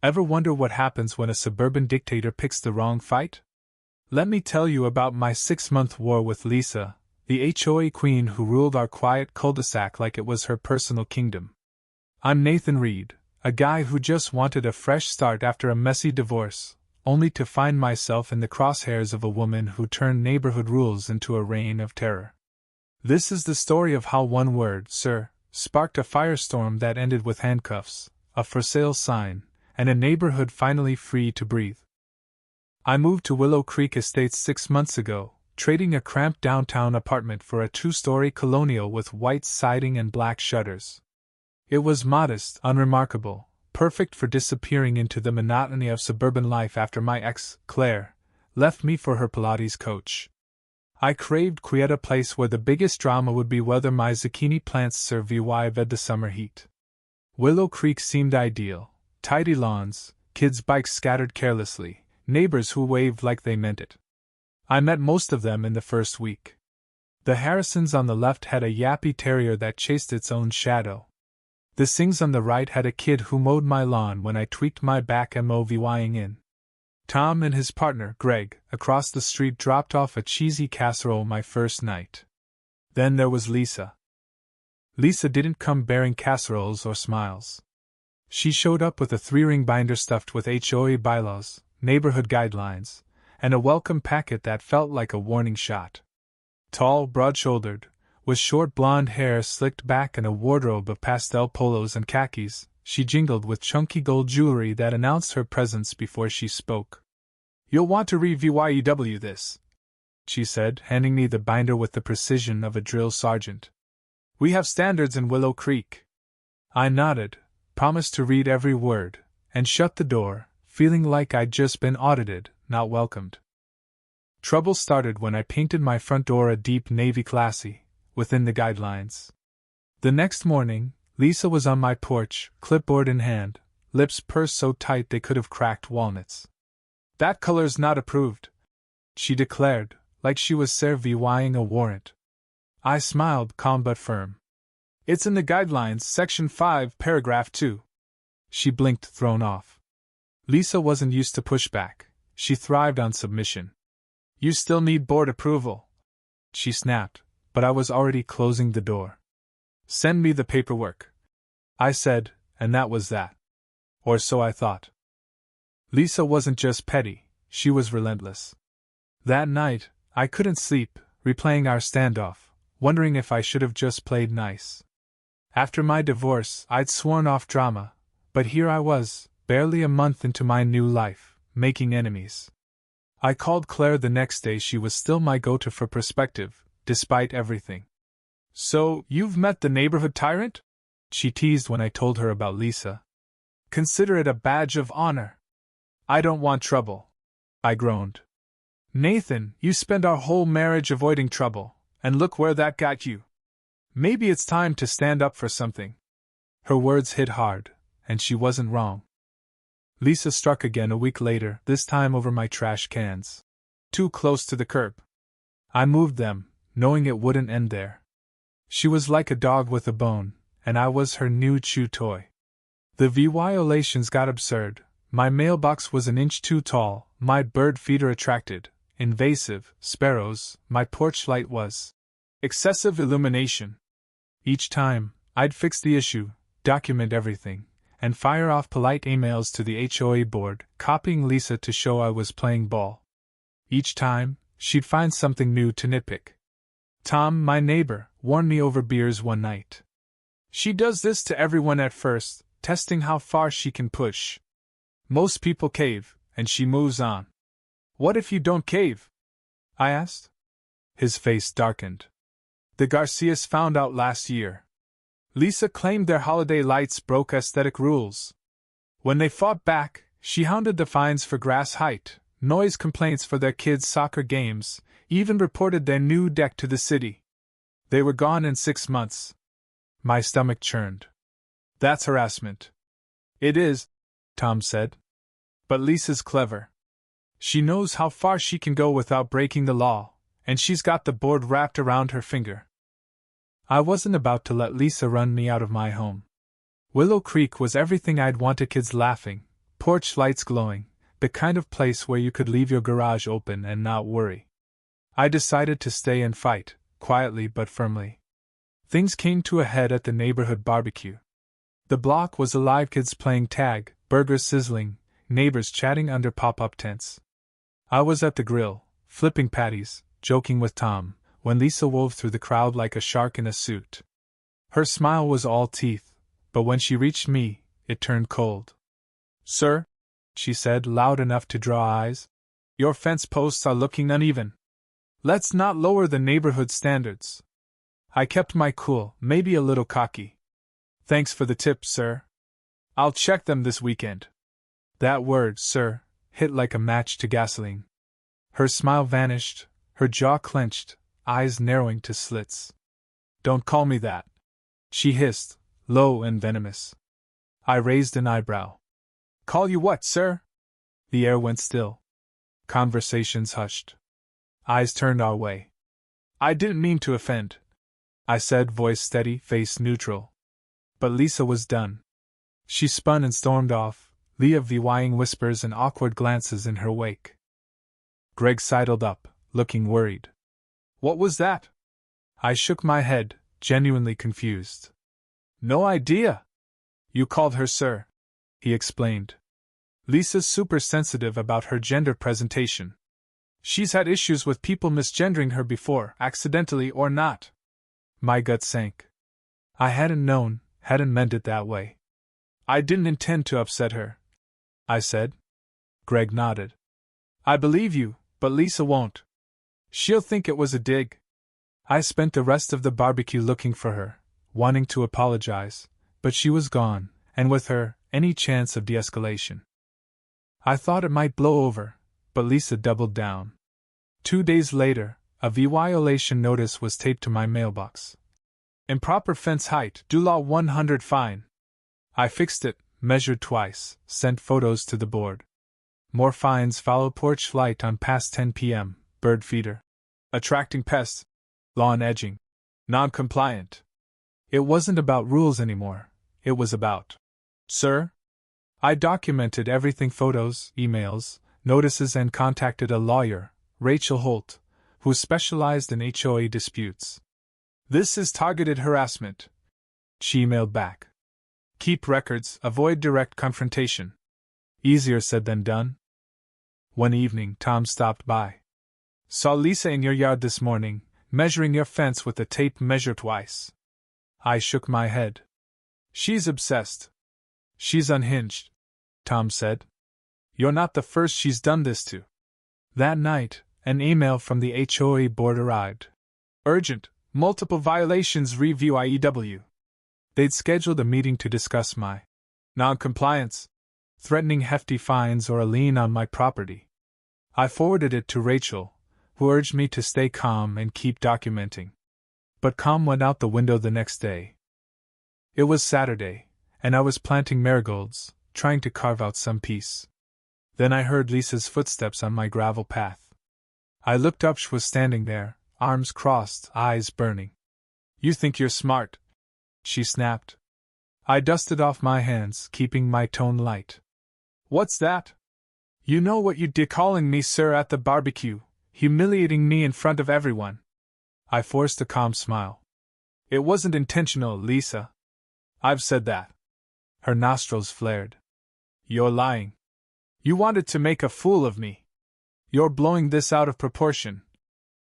Ever wonder what happens when a suburban dictator picks the wrong fight? Let me tell you about my 6-month war with Lisa, the HOA queen who ruled our quiet cul-de-sac like it was her personal kingdom. I'm Nathan Reed, a guy who just wanted a fresh start after a messy divorce, only to find myself in the crosshairs of a woman who turned neighborhood rules into a reign of terror. This is the story of how one word, sir, sparked a firestorm that ended with handcuffs, a for sale sign, and a neighborhood finally free to breathe. I moved to Willow Creek Estates 6 months ago, trading a cramped downtown apartment for a 2-story colonial with white siding and black shutters. It was modest, unremarkable, perfect for disappearing into the monotony of suburban life after my ex, Claire, left me for her Pilates coach. I craved quiet, a place where the biggest drama would be whether my zucchini plants survived the summer heat. Willow Creek seemed ideal: tidy lawns, kids' bikes scattered carelessly, neighbors who waved like they meant it. I met most of them in the first week. The Harrisons on the left had a yappy terrier that chased its own shadow. The Sings on the right had a kid who mowed my lawn when I tweaked my back MOVYing in. Tom and his partner, Greg, across the street dropped off a cheesy casserole my first night. Then there was Lisa. Lisa didn't come bearing casseroles or smiles. She showed up with a 3-ring binder stuffed with HOA bylaws, neighborhood guidelines, and a welcome packet that felt like a warning shot. Tall, broad-shouldered, with short blonde hair slicked back and a wardrobe of pastel polos and khakis, she jingled with chunky gold jewelry that announced her presence before she spoke. "You'll want to review this," she said, handing me the binder with the precision of a drill sergeant. "We have standards in Willow Creek." I nodded, promised to read every word, and shut the door, feeling like I'd just been audited, not welcomed. Trouble started when I painted my front door a deep navy, classy, within the guidelines. The next morning, Lisa was on my porch, clipboard in hand, lips pursed so tight they could have cracked walnuts. "That color's not approved," she declared, like she was serving a warrant. I smiled, calm but firm. "It's in the guidelines, section 5, paragraph 2. She blinked, thrown off. Lisa wasn't used to pushback. She thrived on submission. "You still need board approval," she snapped, but I was already closing the door. "Send me the paperwork," I said, and that was that. Or so I thought. Lisa wasn't just petty, she was relentless. That night, I couldn't sleep, replaying our standoff, wondering if I should have just played nice. After my divorce, I'd sworn off drama, but here I was, barely a month into my new life, making enemies. I called Claire the next day. She was still my go-to for perspective, despite everything. "So, you've met the neighborhood tyrant?" she teased when I told her about Lisa. "Consider it a badge of honor." "I don't want trouble," I groaned. "Nathan, you spent our whole marriage avoiding trouble, and look where that got you. Maybe it's time to stand up for something." Her words hit hard, and she wasn't wrong. Lisa struck again a week later, this time over my trash cans. Too close to the curb. I moved them, knowing it wouldn't end there. She was like a dog with a bone, and I was her new chew toy. The violations got absurd. My mailbox was an inch too tall, my bird feeder attracted invasive sparrows, my porch light was excessive illumination. Each time, I'd fix the issue, document everything, and fire off polite emails to the HOA board, copying Lisa to show I was playing ball. Each time, she'd find something new to nitpick. Tom, my neighbor, warned me over beers one night. "She does this to everyone at first, testing how far she can push. Most people cave, and she moves on." "What if you don't cave?" I asked. His face darkened. "The Garcias found out last year. Lisa claimed their holiday lights broke aesthetic rules. When they fought back, she hounded the fines for grass height, noise complaints for their kids' soccer games, even reported their new deck to the city. They were gone in 6 months." My stomach churned. "That's harassment." "It is," Tom said. "But Lisa's clever. She knows how far she can go without breaking the law, and she's got the board wrapped around her finger." I wasn't about to let Lisa run me out of my home. Willow Creek was everything I'd wanted: kids laughing, porch lights glowing, the kind of place where you could leave your garage open and not worry. I decided to stay and fight, quietly but firmly. Things came to a head at the neighborhood barbecue. The block was alive, kids playing tag, burgers sizzling, neighbors chatting under pop-up tents. I was at the grill, flipping patties, joking with Tom, when Lisa wove through the crowd like a shark in a suit. Her smile was all teeth, but when she reached me, it turned cold. "Sir," she said, loud enough to draw eyes, "your fence posts are looking uneven. Let's not lower the neighborhood standards." I kept my cool, maybe a little cocky. "Thanks for the tip, sir. I'll check them this weekend." That word, sir, hit like a match to gasoline. Her smile vanished, her jaw clenched, eyes narrowing to slits. "Don't call me that," she hissed, low and venomous. I raised an eyebrow. "Call you what, sir?" The air went still. Conversations hushed. Eyes turned our way. "I didn't mean to offend," I said, voice steady, face neutral. But Lisa was done. She spun and stormed off, levying whispers and awkward glances in her wake. Greg sidled up, looking worried. "What was that?" I shook my head, genuinely confused. "No idea." "You called her sir," he explained. "Lisa's super sensitive about her gender presentation. She's had issues with people misgendering her before, accidentally or not." My gut sank. I hadn't meant it that way. "I didn't intend to upset her," I said. Greg nodded. "I believe you, but Lisa won't. She'll think it was a dig." I spent the rest of the barbecue looking for her, wanting to apologize, but she was gone, and with her, any chance of de-escalation. I thought it might blow over, but Lisa doubled down. 2 days later, a violation notice was taped to my mailbox. "Improper fence height, due law 100 fine." I fixed it, measured twice, sent photos to the board. More fines follow: porch light on past 10 p.m., bird feeder, attracting pests, lawn edging, non-compliant. It wasn't about rules anymore, it was about "Sir?" I documented everything: photos, emails, notices, and contacted a lawyer, Rachel Holt, who specialized in HOA disputes. "This is targeted harassment," she emailed back. "Keep records, avoid direct confrontation." Easier said than done. One evening, Tom stopped by. "Saw Lisa in your yard this morning, measuring your fence with a tape measure twice." I shook my head. "She's obsessed. She's unhinged," Tom said. "You're not the first she's done this to." That night, an email from the HOA board arrived. "Urgent, multiple violations review IEW." They'd scheduled a meeting to discuss my non-compliance, threatening hefty fines or a lien on my property. I forwarded it to Rachel, who urged me to stay calm and keep documenting. But calm went out the window the next day. It was Saturday, and I was planting marigolds, trying to carve out some peace. Then I heard Lisa's footsteps on my gravel path. I looked up. She was standing there, arms crossed, eyes burning. "You think you're smart," she snapped. I dusted off my hands, keeping my tone light. "What's that?" "You know what you did, calling me sir at the barbecue, humiliating me in front of everyone." I forced a calm smile. "It wasn't intentional, Lisa." "I've said that." Her nostrils flared. "You're lying. You wanted to make a fool of me." "You're blowing this out of proportion,"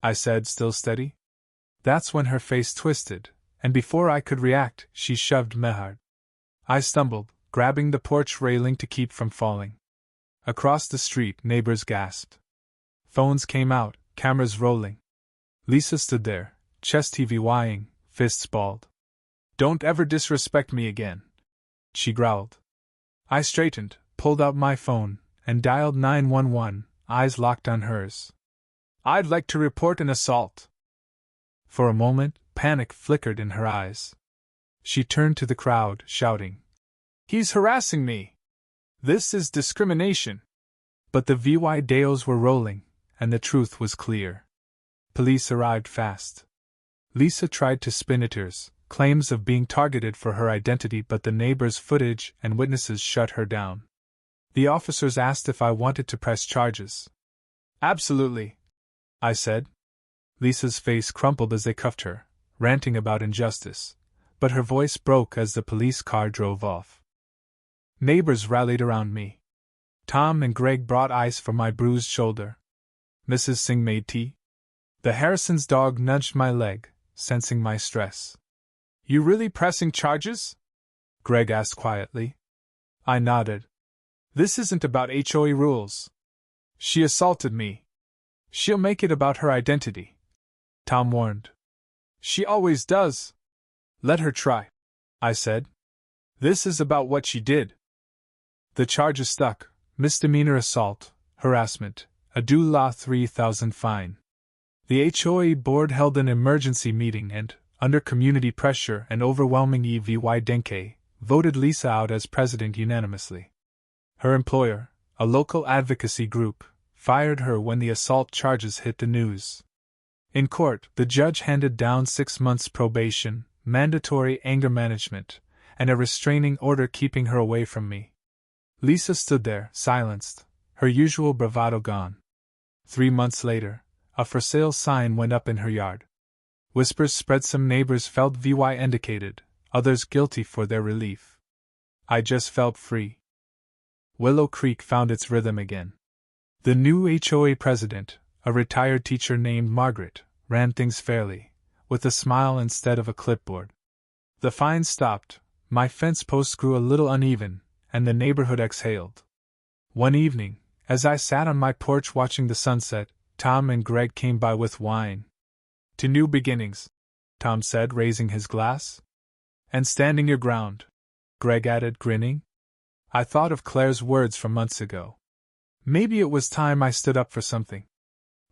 I said, still steady. That's when her face twisted, and before I could react, she shoved me hard. I stumbled, grabbing the porch railing to keep from falling. Across the street, neighbors gasped. Phones came out, cameras rolling. Lisa stood there, chest heaving, fists balled. "Don't ever disrespect me again," she growled. I straightened, pulled out my phone, and dialed 911, eyes locked on hers. "I'd like to report an assault." For a moment, panic flickered in her eyes. She turned to the crowd, shouting, "He's harassing me! This is discrimination!" But the videos were rolling, and the truth was clear. Police arrived fast. Lisa tried to spin it, claims of being targeted for her identity, but the neighbors' footage and witnesses shut her down. The officers asked if I wanted to press charges. Absolutely, I said. Lisa's face crumpled as they cuffed her, ranting about injustice, but her voice broke as the police car drove off. Neighbors rallied around me. Tom and Greg brought ice for my bruised shoulder. Mrs. Singh made tea. The Harrisons' dog nudged my leg, sensing my stress. You really pressing charges? Greg asked quietly. I nodded. This isn't about HOA rules. She assaulted me. She'll make it about her identity, Tom warned. She always does. Let her try, I said. This is about what she did. The charges stuck: misdemeanor assault, harassment, a DULA 3,000 fine. The HOA board held an emergency meeting and, under community pressure and overwhelming evidence, voted Lisa out as president unanimously. Her employer, a local advocacy group, fired her when the assault charges hit the news. In court, the judge handed down 6 months probation, mandatory anger management, and a restraining order keeping her away from me. Lisa stood there, silenced, her usual bravado gone. 3 months later, a for sale sign went up in her yard. Whispers spread. Some neighbors felt vindicated, others guilty for their relief. I just felt free. Willow Creek found its rhythm again. The new HOA president, a retired teacher named Margaret, ran things fairly, with a smile instead of a clipboard. The fines stopped, my fence posts grew a little uneven, and the neighborhood exhaled. One evening, as I sat on my porch watching the sunset, Tom and Greg came by with wine. To new beginnings, Tom said, raising his glass. And standing your ground, Greg added, grinning. I thought of Claire's words from months ago. Maybe it was time I stood up for something.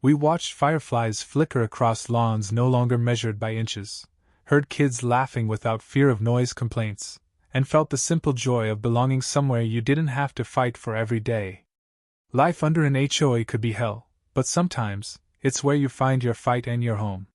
We watched fireflies flicker across lawns no longer measured by inches, heard kids laughing without fear of noise complaints, and felt the simple joy of belonging somewhere you didn't have to fight for every day. Life under an HOA could be hell, but sometimes, it's where you find your fight and your home.